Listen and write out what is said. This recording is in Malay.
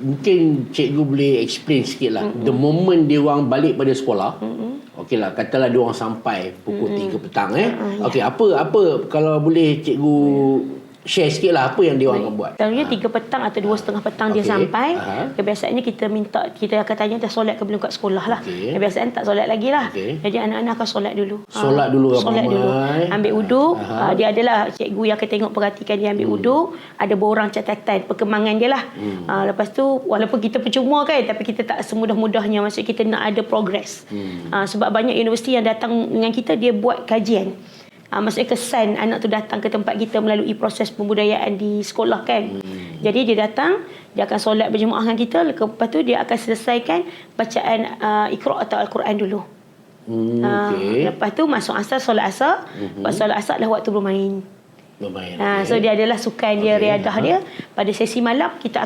mungkin cikgu boleh explain sikit lah. The moment dia orang balik pada sekolah, okey lah, katalah dia orang sampai pukul 3 petang okey, apa kalau boleh cikgu share sikit lah apa yang dia orang akan buat. Selalunya 3 petang atau 2:30 petang dia sampai. Kebiasaannya kita akan tanya dah solat ke belum kat sekolah lah. Kebiasaan tak solat lagi lah. Jadi anak-anak akan solat dulu. Solat dulu. Ambil uduk. Dia adalah cikgu yang akan tengok, perhatikan dia ambil uduk. Ada borang catatan perkembangan dia lah. Lepas tu walaupun kita percuma kan, tapi kita tak semudah-mudahnya. Maksud kita nak ada progress. Sebab banyak universiti yang datang dengan kita, dia buat kajian. Maksudnya kesan anak tu datang ke tempat kita melalui proses pembudayaan di sekolah kan. Jadi dia datang, dia akan solat berjemaah dengan kita. Lepas tu dia akan selesaikan bacaan Iqra' atau Al-Quran dulu. Lepas tu masuk asar, solat asar. Lepas solat asar adalah waktu bermain. So dia adalah sukan dia, riadah dia. Pada sesi malam kita akan